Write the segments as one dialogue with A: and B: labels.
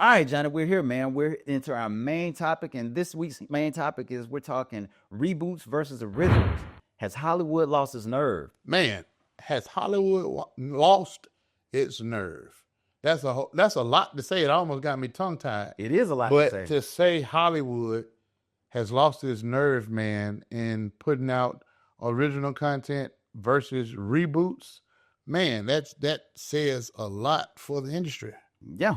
A: All right, Johnny, we're here, man. We're into our main topic, and this week's main topic is we're talking reboots versus originals. Has Hollywood lost its nerve?
B: Man, has Hollywood lost its nerve? That's a lot to say. It almost got me tongue tied.
A: It is a lot to
B: But
A: say.
B: to say Hollywood has lost its nerve, man, in putting out original content versus reboots, man, that says a lot for the industry.
A: Yeah.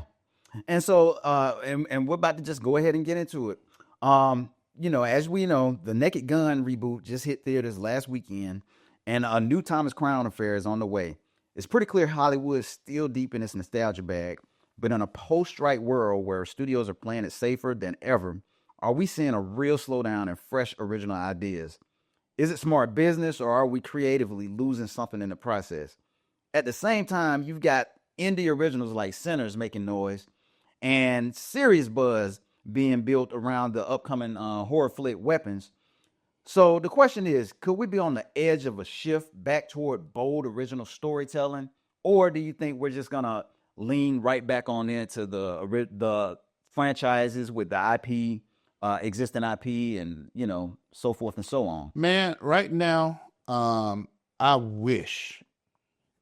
A: And so, and we're about to just go ahead and get into it. As we know, the Naked Gun reboot just hit theaters last weekend, and a new Thomas Crown affair is on the way. It's pretty clear Hollywood is still deep in its nostalgia bag, but in a post-strike world where studios are playing it safer than ever, are we seeing a real slowdown in fresh original ideas? Is it smart business, or are we creatively losing something in the process? At the same time, you've got indie originals like Centures making noise, and serious buzz being built around the upcoming horror flick Weapons. So the question is, could we be on the edge of a shift back toward bold original storytelling, or do you think we're just gonna lean right back on into the franchises with the IP, existing IP, and so forth and so on?
B: Man, right now, I wish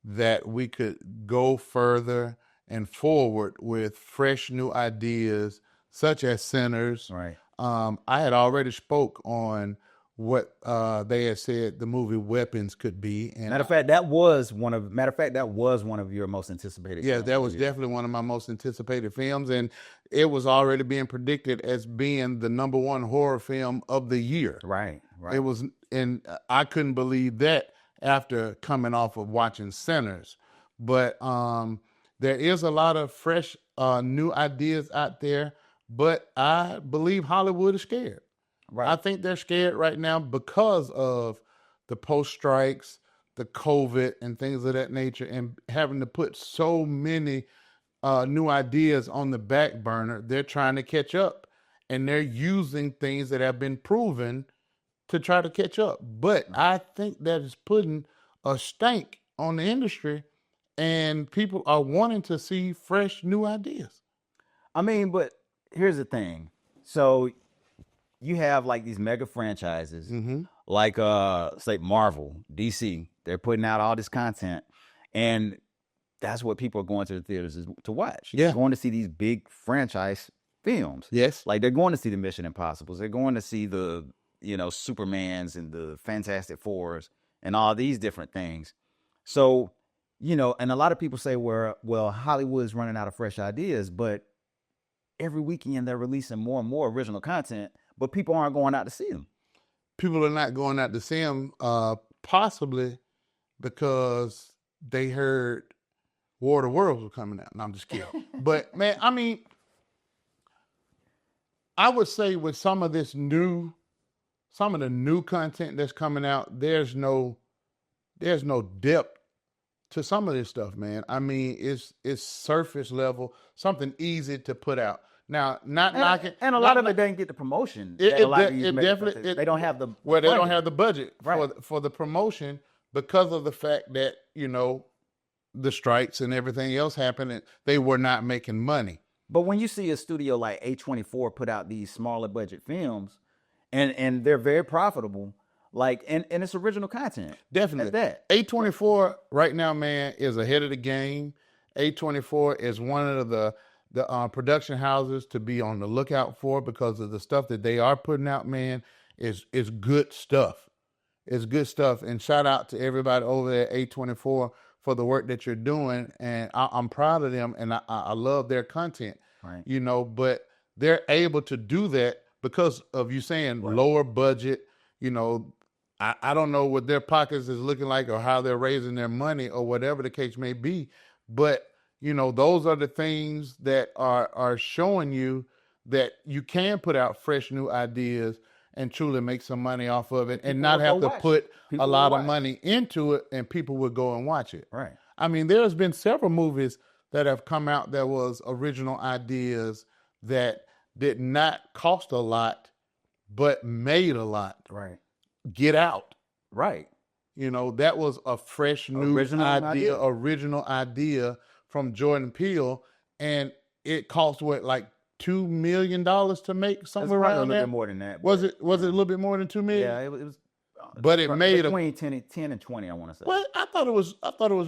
B: that we could go further and forward with fresh new ideas such as Centers.
A: Right.
B: I had already spoke on what they had said the movie Weapons could be. And
A: Matter of fact, that was one of your most anticipated.
B: yeah,
A: films
B: that
A: of
B: was
A: the year.
B: definitely one of my most anticipated films, and it was already being predicted as being the number one horror film of the year.
A: Right.
B: It was, and I couldn't believe that after coming off of watching Centers. But there is a lot of fresh new ideas out there, but I believe Hollywood is scared.
A: Right.
B: I think they're scared right now because of the post strikes, the COVID, and things of that nature, and having to put so many new ideas on the back burner. They're trying to catch up, and they're using things that have been proven to try to catch up. But I think that is putting a stank on the industry, and people are wanting to see fresh new ideas.
A: I mean, but here's the thing. So you have like these mega franchises, like say Marvel, DC. They're putting out all this content, and that's what people are going to the theaters to watch.
B: Yeah.
A: They're going to see these big franchise films.
B: Yes.
A: Like they're going to see the Mission Impossibles. They're going to see the Supermans and the Fantastic Fours and all these different things. So, and a lot of people say, well, Hollywood's running out of fresh ideas, but every weekend they're releasing more and more original content, but people aren't going out to see them.
B: People are not going out to see them, possibly because they heard War of the Worlds was coming out. No, I'm just kidding. But man, I mean, I would say with some of the new content that's coming out, there's no depth to some of this stuff, man. I mean, it's surface level, something easy to put out. Now, not knocking,
A: and a lot of it doesn't get the promotion. They don't have the
B: they don't have the budget
A: Right.
B: for the promotion because of the fact that the strikes and everything else happened, and they were not making money.
A: But when you see a studio like A24 put out these smaller budget films, and they're very profitable, like and it's original content.
B: Definitely.
A: That's that.
B: A24 right now, man, is ahead of the game. A24 is one of the production houses to be on the lookout for because of the stuff that they are putting out, man, is good stuff. It's good stuff. And shout out to everybody over there at A24 for the work that you're doing. And I'm proud of them, and I love their content.
A: Right.
B: But they're able to do that because of you saying lower budget. I don't know what their pockets is looking like or how they're raising their money or whatever the case may be. But, those are the things that are showing you that you can put out fresh new ideas and truly make some money off of it and not have to put a lot of money into it, and people would go and watch it.
A: Right.
B: I mean, there's been several movies that have come out that was original ideas that did not cost a lot, but made a lot.
A: Right.
B: Get Out.
A: Right.
B: That was a fresh new original idea from Jordan Peele. And it cost what, like $2 million to make,
A: It's
B: somewhere
A: probably a
B: around
A: little
B: there?
A: bit more than that.
B: Was it a little bit more than $2 million?
A: Yeah, it was.
B: But it made
A: between 10 and 20, I want to say.
B: Well, I thought it was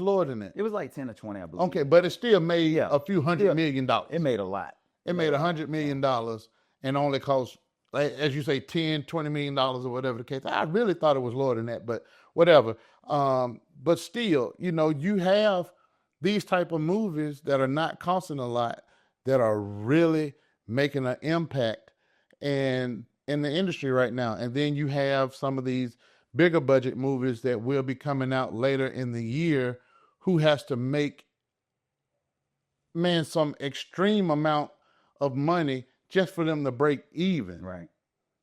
B: lower than that.
A: It was like 10 or 20, I believe.
B: Okay, but it still made a few $100 million.
A: It made a lot.
B: It made $100 million and only cost, as you say, $10-20 million or whatever the case. I really thought it was lower than that, but whatever. But still, you have these type of movies that are not costing a lot, that are really making an impact in the industry right now. And then you have some of these bigger budget movies that will be coming out later in the year, who has to make, some extreme amount of money just for them to break even.
A: Right.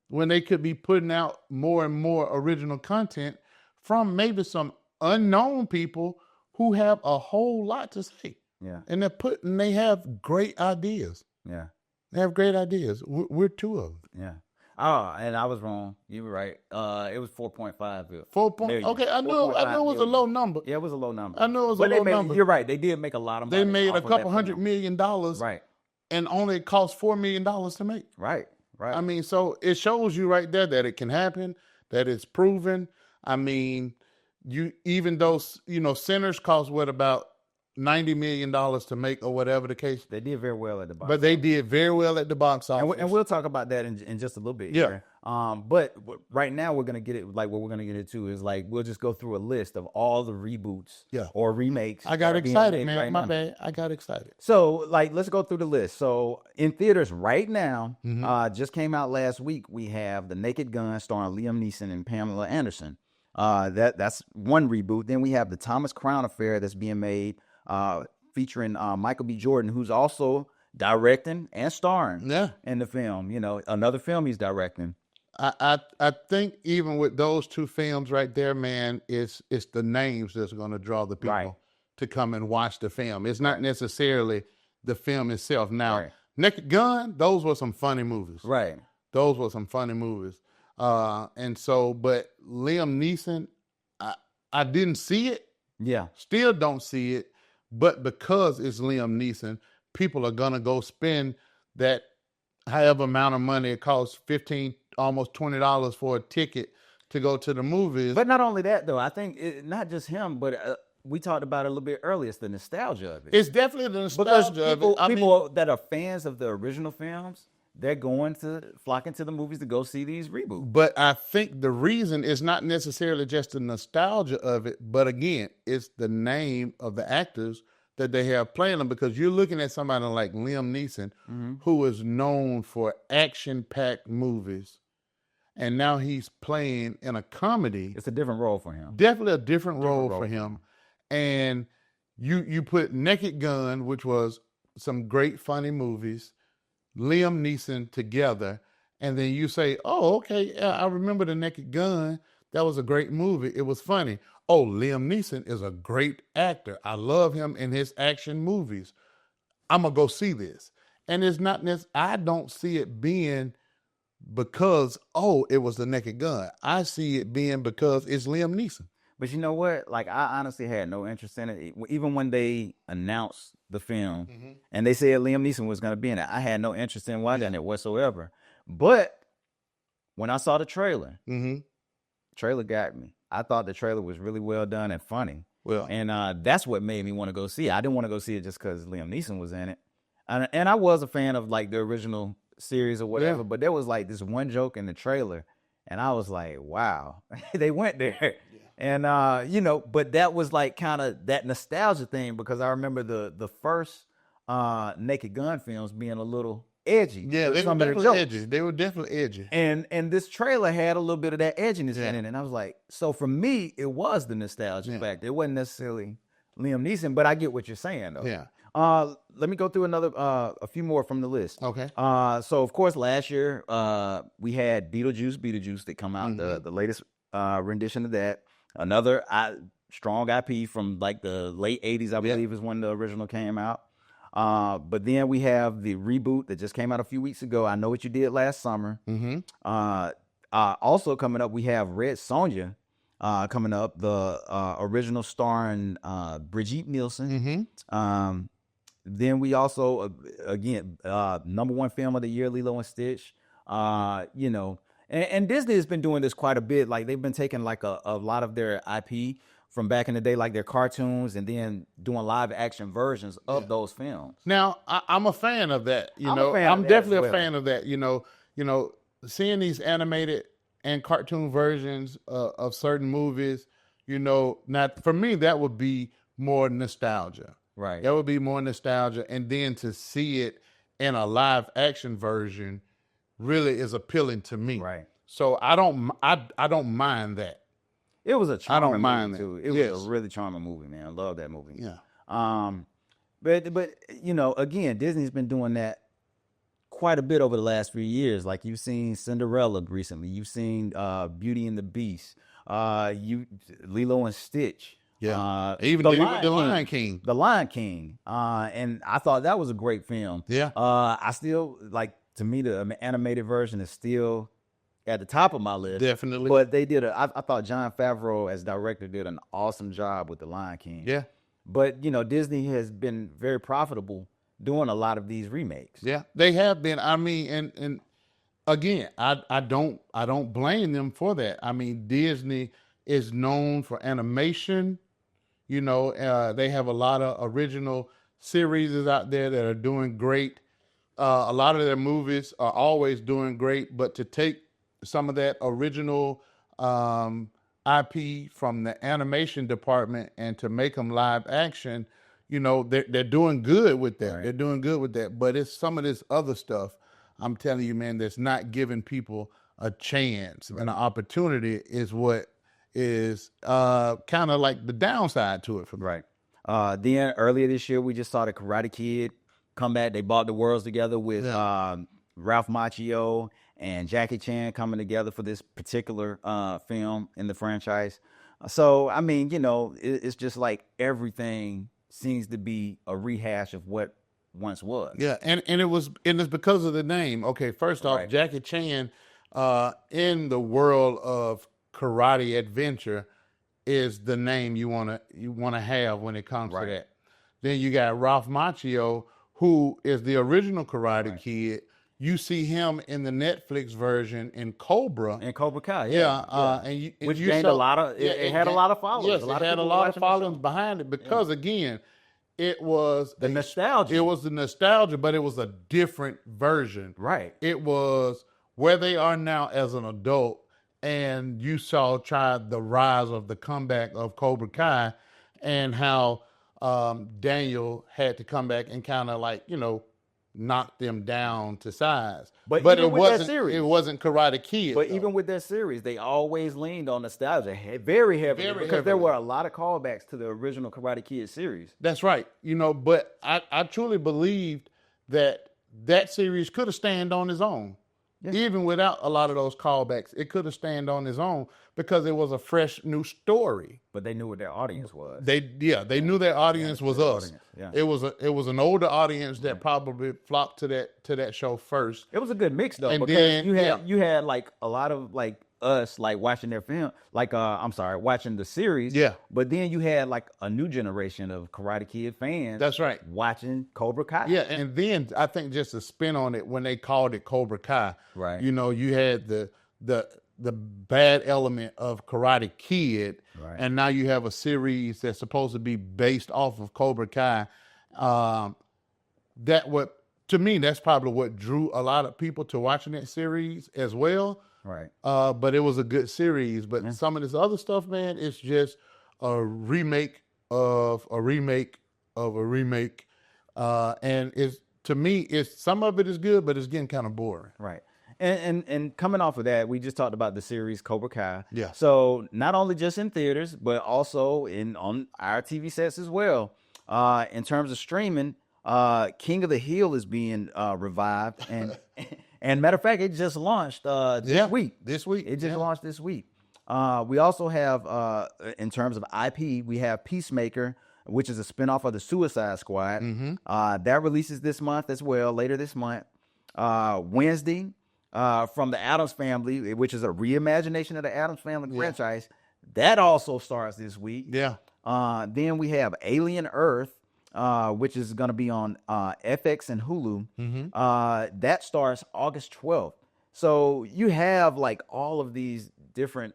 B: When they could be putting out more and more original content from maybe some unknown people who have a whole lot to say.
A: Yeah.
B: And they have great ideas.
A: Yeah.
B: They have great ideas. We're two of them.
A: Yeah. Oh, and I was wrong. You were right. It was 4.5.
B: 4 point. Okay, I knew it was a low number.
A: Yeah, it was a low number.
B: I knew it was a low number.
A: You're right. They did make a lot of money.
B: They made a couple $100 million.
A: Right.
B: And only it cost $4 million to make.
A: Right. Right.
B: I mean, so it shows you right there that it can happen, that it's proven. I mean, even though, Centers cost about $90 million to make, or whatever the case.
A: They did very well at the box
B: office. But they did very well at the box office.
A: And we'll talk about that in just a little bit.
B: Yeah.
A: Here. But right now we're going to get it, like what we're going to get into is like, we'll just go through a list of all the reboots or remakes.
B: I got excited, man. My bad. I got excited.
A: So let's go through the list. So in theaters right now, just came out last week, we have The Naked Gun starring Liam Neeson and Pamela Anderson. That's one reboot. Then we have The Thomas Crown Affair that's being made, featuring Michael B. Jordan, who's also directing and starring in the film. Another film he's directing.
B: I think even with those two films right there, man, it's the names that's going to draw the people to come and watch the film. It's not necessarily the film itself. Now, Naked Gun, those were some funny movies.
A: Right.
B: Those were some funny movies. And so, but Liam Neeson, I didn't see it.
A: Yeah.
B: Still don't see it. But because it's Liam Neeson, people are going to go spend that however amount of money it costs, $15, almost $20 for a ticket to go to the movies.
A: But not only that, though. I think not just him, but we talked about it a little bit earlier. It's the nostalgia of it.
B: It's definitely the nostalgia of it.
A: People that are fans of the original films, they're flocking to the movies to go see these reboots.
B: But I think the reason is not necessarily just the nostalgia of it, but again, it's the name of the actors that they have playing them, because you're looking at somebody like Liam Neeson, who is known for action-packed movies, and now he's playing in a comedy.
A: It's a different role for him.
B: Definitely a different role for him. And you put Naked Gun, which was some great funny movies, Liam Neeson together, and then you say, oh, okay, I remember The Naked Gun. That was a great movie. It was funny. Oh, Liam Neeson is a great actor. I love him in his action movies. I'm going to go see this. And it's not I don't see it being because, it was The Naked Gun. I see it being because it's Liam Neeson.
A: But you know what? Like, I honestly had no interest in it. Even when they announced the film and they said Liam Neeson was going to be in it, I had no interest in watching it whatsoever. But when I saw the trailer, trailer got me. I thought the trailer was really well done and funny.
B: Well,
A: and that's what made me want to go see it. I didn't want to go see it just because Liam Neeson was in it. And I was a fan of like the original series or whatever, but there was like this one joke in the trailer, and I was like, wow, they went there. Yeah. And, but that was like kind of that nostalgia thing, because I remember the first Naked Gun films being a little edgy.
B: Yeah, they were definitely edgy. They were definitely edgy.
A: And this trailer had a little bit of that edginess in it. And I was like, so for me, it was the nostalgia factor. It wasn't necessarily Liam Neeson, but I get what you're saying, though.
B: Yeah.
A: Let me go through a few more from the list.
B: Okay.
A: So of course last year we had Beetlejuice that come out, the latest rendition of that. Another strong IP from like the late 80s, I believe, is when the original came out. But then we have the reboot that just came out a few weeks ago, I Know What You Did Last Summer. Also coming up, we have Red Sonja coming up, the original starring Brigitte Nielsen. Then we also again number one film of the year, Lilo and Stitch. You know, and Disney has been doing this quite a bit. Like they've been taking like a lot of their IP from back in the day, like their cartoons, and then doing live action versions of those films.
B: Now, I'm a fan of that.
A: I'm a fan of
B: I'm
A: that
B: definitely
A: as
B: a
A: well.
B: fan of that. Seeing these animated and cartoon versions of certain movies. Now for me that would be more nostalgia.
A: Right.
B: That would be more nostalgia, and then to see it in a live action version really is appealing to me.
A: Right.
B: So I don't mind that.
A: It was a charming
B: mind
A: movie
B: that.
A: too. It
B: Yes.
A: was a really charming movie, man. I love that movie.
B: Yeah.
A: But again, Disney's been doing that quite a bit over the last few years. Like you've seen Cinderella recently. You've seen Beauty and the Beast. Lilo and Stitch.
B: Yeah.
A: Even
B: the Lion King.
A: The Lion King. And I thought that was a great film.
B: Yeah.
A: I still like, to me, the animated version is still at the top of my list.
B: Definitely.
A: But they did I thought Jon Favreau as director did an awesome job with The Lion King.
B: Yeah.
A: But Disney has been very profitable doing a lot of these remakes.
B: Yeah, they have been. I mean, and again, I don't blame them for that. I mean, Disney is known for animation. They have a lot of original series out there that are doing great. A lot of their movies are always doing great, but to take some of that original IP from the animation department and to make them live action, they're doing good with that. Right. They're doing good with that. But it's some of this other stuff, I'm telling you, man, that's not giving people a chance and an opportunity is what is kind of like the downside to it for me.
A: Right. Then earlier this year, we just saw the Karate Kid come back. They brought the worlds together with Ralph Macchio and Jackie Chan coming together for this particular film in the franchise. So, I mean, it's just like everything seems to be a rehash of what once was.
B: Yeah, and it's because of the name. Okay, first off, Jackie Chan in the world of karate adventure is the name you wanna have when it comes to that. Then you got Ralph Macchio, who is the original Karate Kid. You see him in the Netflix version in Cobra.
A: In Cobra Kai,
B: which
A: gained a lot of. It had a lot of followers.
B: Yes, it had a lot of followers behind it because again, it was
A: the nostalgia.
B: It was the nostalgia, but it was a different version.
A: Right.
B: It was where they are now as an adult, and you try the rise of the comeback of Cobra Kai, and how Daniel had to come back and kind of like knock them down to size. But it wasn't. It wasn't Karate Kid.
A: But even with that series, they always leaned on nostalgia very heavily because there were a lot of callbacks to the original Karate Kid series.
B: That's right. But I truly believed that series could have stayed on its own. Yeah. Even without a lot of those callbacks, it could have stayed on its own because it was a fresh new story.
A: But they knew what their audience was.
B: They knew their audience was us. Yeah. It was an older audience that probably flocked to that show first.
A: It was a good mix though,
B: and
A: because
B: then,
A: you had like a lot of like us like watching their film, like watching the series.
B: Yeah.
A: But then you had like a new generation of Karate Kid fans.
B: That's right.
A: Watching Cobra Kai.
B: Yeah, and then I think just a spin on it when they called it Cobra Kai.
A: Right.
B: You had the bad element of Karate Kid,
A: right.
B: And now you have a series that's supposed to be based off of Cobra Kai. To me, that's probably what drew a lot of people to watching that series as well.
A: Right.
B: But it was a good series. But some of this other stuff, man, it's just a remake of a remake of a remake. And to me, some of it is good, but it's getting kind of boring.
A: Right. And coming off of that, we just talked about the series Cobra Kai.
B: Yeah.
A: So not only just in theaters, but also on our TV sets as well. In terms of streaming, King of the Hill is being revived, and matter of fact, it just launched this week.
B: This week,
A: it just launched this week. We also have, in terms of IP, we have Peacemaker, which is a spinoff of the Suicide Squad.
B: Mm-hmm.
A: That releases this month as well, later this month. Wednesday, from the Addams Family, which is a reimagination of the Addams Family franchise, that also starts this week.
B: Yeah.
A: Then we have Alien Earth, which is going to be on FX and Hulu. That starts August 12th. So you have like all of these different,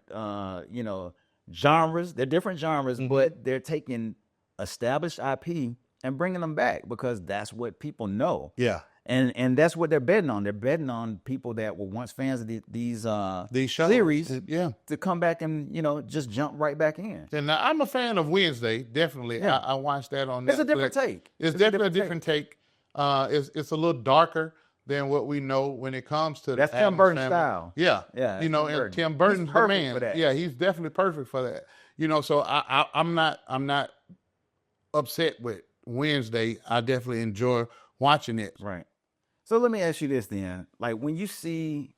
A: genres. They're different genres, but they're taking established IP and bringing them back because that's what people know.
B: Yeah.
A: And that's what they're betting on. They're betting on people that were once fans of these
B: shows,
A: series,
B: yeah,
A: to come back and just jump right back in.
B: And now, I'm a fan of Wednesday. Definitely,
A: Yeah.
B: I watched that on Netflix.
A: It's a different take.
B: It's definitely a different take. It's a little darker than what we know when it comes to
A: That's
B: the
A: Tim
B: Addams
A: Burton
B: family.
A: style.
B: Yeah,
A: Yeah,
B: you know,
A: Tim
B: and
A: Burton.
B: Tim Burton's
A: He's
B: the
A: perfect
B: man
A: for that.
B: Yeah, he's definitely perfect for that. You know, so I'm not upset with Wednesday. I definitely enjoy watching it.
A: Right. So let me ask you this then. Like when you see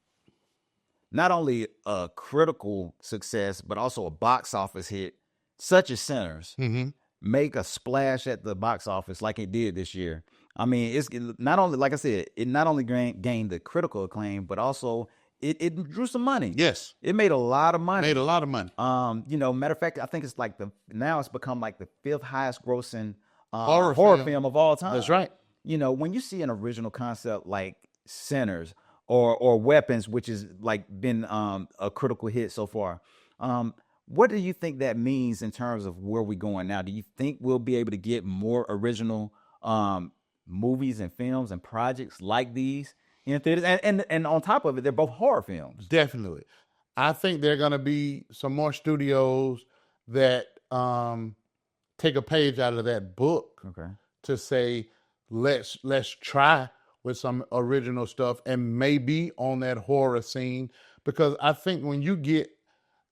A: not only a critical success, but also a box office hit, such as Centers, make a splash at the box office like it did this year. I mean, it's not only, like I said, it not only gained the critical acclaim, but also it drew some money.
B: Yes.
A: It made a lot of money.
B: Made a lot of money.
A: Matter of fact, I think it's like now it's become like the 5th highest grossing
B: Horror
A: film of all time.
B: That's right.
A: When you see an original concept like Centers or Weapons, which has like been a critical hit so far, what do you think that means in terms of where we're going now? Do you think we'll be able to get more original movies and films and projects like these in theaters? And on top of it, they're both horror films.
B: Definitely. I think there are going to be some more studios that take a page out of that book to say, let's try with some original stuff and maybe on that horror scene. Because I think when you get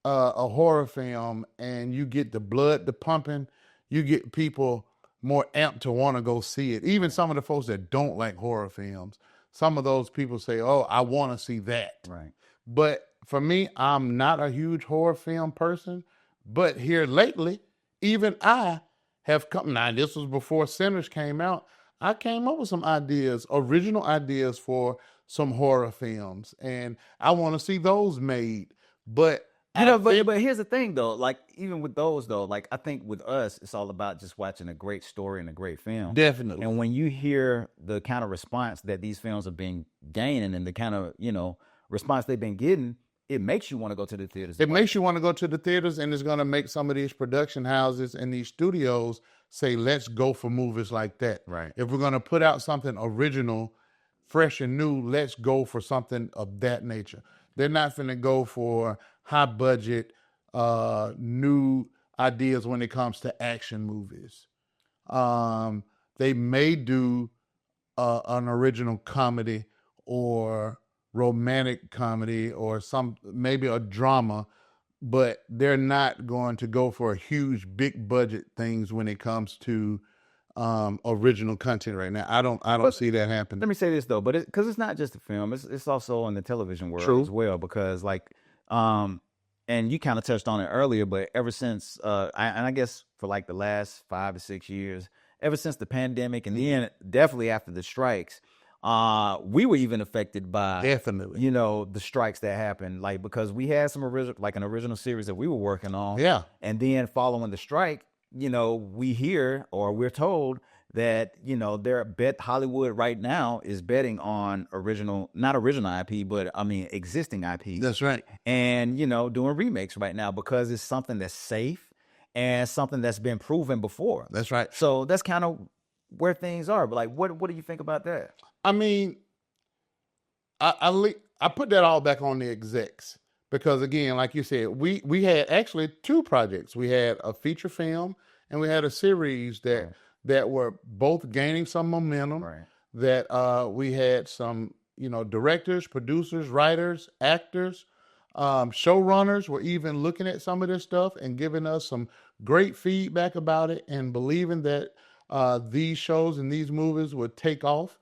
B: a horror film and you get the blood, the pumping, you get people more amped to want to go see it. Even some of the folks that don't like horror films, some of those people say, oh, I want to see that.
A: Right.
B: But for me, I'm not a huge horror film person. But here lately, even I have come. Now, this was before Centers came out. I came up with some ideas, original ideas for some horror films. And I want to see those made. But
A: but here's the thing though, like even with those though, like I think with us, it's all about just watching a great story and a great film.
B: Definitely.
A: And when you hear the kind of response that these films have been gaining and the kind of, response they've been getting, it makes you want to go to the theaters.
B: It makes you want to go to the theaters, and it's going to make some of these production houses and these studios say, let's go for movies like that.
A: Right.
B: If we're going to put out something original, fresh and new, let's go for something of that nature. They're not going to go for high budget, new ideas when it comes to action movies. They may do an original comedy or romantic comedy or maybe a drama, but they're not going to go for huge, big budget things when it comes to original content right now. I don't see that happening.
A: Let me say this though, but because it's not just a film, it's also in the television world as well. Because like, and you kind of touched on it earlier, but ever since, I guess for like the last 5 to 6 years, ever since the pandemic, and then definitely after the strikes, we were even affected by
B: definitely,
A: the strikes that happened, like because we had some an original series that we were working on.
B: Yeah.
A: And then following the strike, we hear or we're told that, Hollywood right now is betting on not original IP, but I mean, existing IP.
B: That's right.
A: And, doing remakes right now because it's something that's safe and something that's been proven before.
B: That's right.
A: So that's kind of where things are. But like, what do you think about that?
B: I mean, I put that all back on the execs because, again, like you said, we had actually 2 projects. We had a feature film and we had a series that were both gaining some momentum.
A: Right.
B: That we had some, directors, producers, writers, actors, showrunners were even looking at some of this stuff and giving us some great feedback about it and believing that these shows and these movies would take off.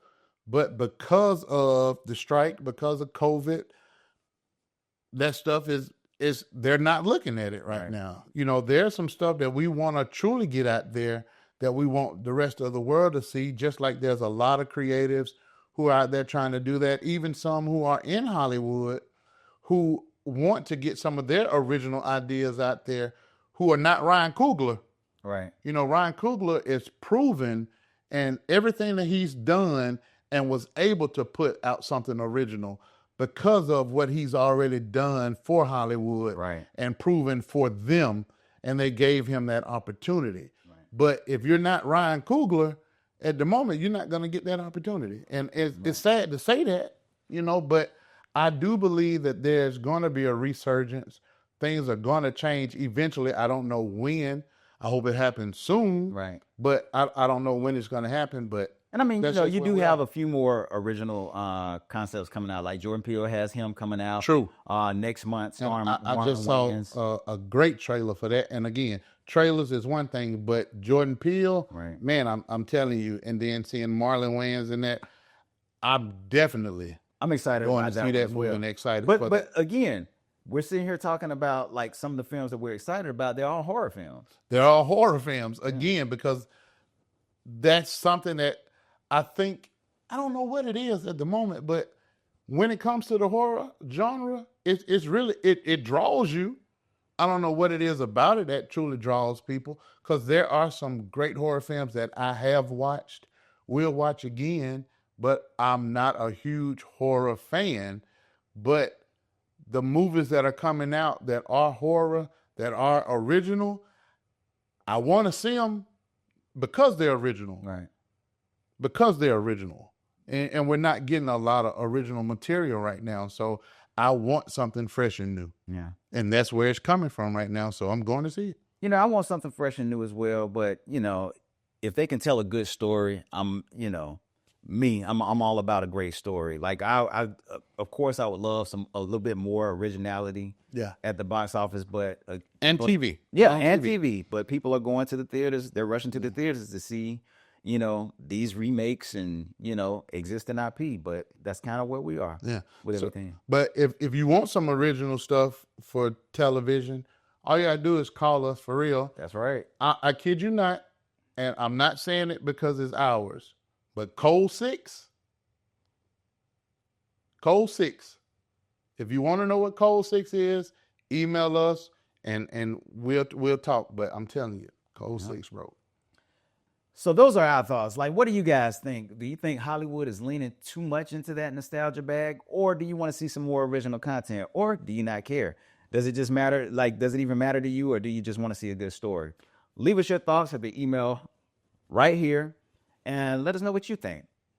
B: But because of the strike, because of COVID, that stuff is they're not looking at it right now. There's some stuff that we want to truly get out there that we want the rest of the world to see, just like there's a lot of creatives who are out there trying to do that, even some who are in Hollywood who want to get some of their original ideas out there who are not Ryan Coogler.
A: Right.
B: You know, Ryan Coogler is proven and everything that he's done and was able to put out something original because of what he's already done for Hollywood
A: Right.
B: and proven for them, and they gave him that opportunity.
A: Right.
B: But if you're not Ryan Coogler, at the moment, you're not going to get that opportunity. And it's sad to say that, you know, but I do believe that there's going to be a resurgence. Things are going to change eventually. I don't know when. I hope it happens soon.
A: Right.
B: But I don't know when it's going to happen. But
A: And I mean,
B: that's just
A: you
B: where
A: do
B: we
A: have
B: are.
A: a few more original concepts coming out. Like Jordan Peele has him coming out.
B: True.
A: Next month.
B: And
A: Storm
B: I
A: Warren
B: just saw
A: Watkins.
B: a great trailer for that. And again, trailers is one thing, but Jordan Peele,
A: Right.
B: man, I'm telling you. And then seeing Marlon Wayans in that, I'm definitely
A: I'm excited
B: going
A: about
B: to
A: that
B: see
A: one
B: that
A: as
B: movie
A: well.
B: and excited
A: But
B: for
A: but
B: that.
A: again, we're sitting here talking about like some of the films that we're excited about. They're all horror films.
B: They're all horror films again because that's something that I think, I don't know what it is at the moment, but when it comes to the horror genre, it's really, it draws you. I don't know what it is about it that truly draws people, because there are some great horror films that I have watched, will watch again, but I'm not a huge horror fan. But the movies that are coming out that are horror, that are original, I want to see them because they're original.
A: Right.
B: Because they're original. And we're not getting a lot of original material right now. So I want something fresh and new.
A: Yeah.
B: And that's where it's coming from right now. So I'm going to see it.
A: I want something fresh and new as well. But if they can tell a good story, I'm all about a great story. Like I of course I would love a little bit more originality.
B: Yeah.
A: At the box office, but
B: And TV.
A: Yeah,
B: On
A: and
B: TV.
A: TV. But people are going to the theaters. They're rushing to the theaters to see, these remakes and existing IP. But that's kind of where we are.
B: Yeah.
A: With
B: So-
A: everything.
B: But if you want some original stuff for television, all you got to do is call us for real.
A: That's right.
B: I kid you not, and I'm not saying it because it's ours, but Code 6, if you want to know what Code 6 is, email us and we'll talk. But I'm telling you, Code 6, bro.
A: So those are our thoughts. Like, what do you guys think? Do you think Hollywood is leaning too much into that nostalgia bag? Or do you want to see some more original content? Or do you not care? Does it just matter? Like, does it even matter to you? Or do you just want to see a good story? Leave us your thoughts at the email right here and let us know what you think.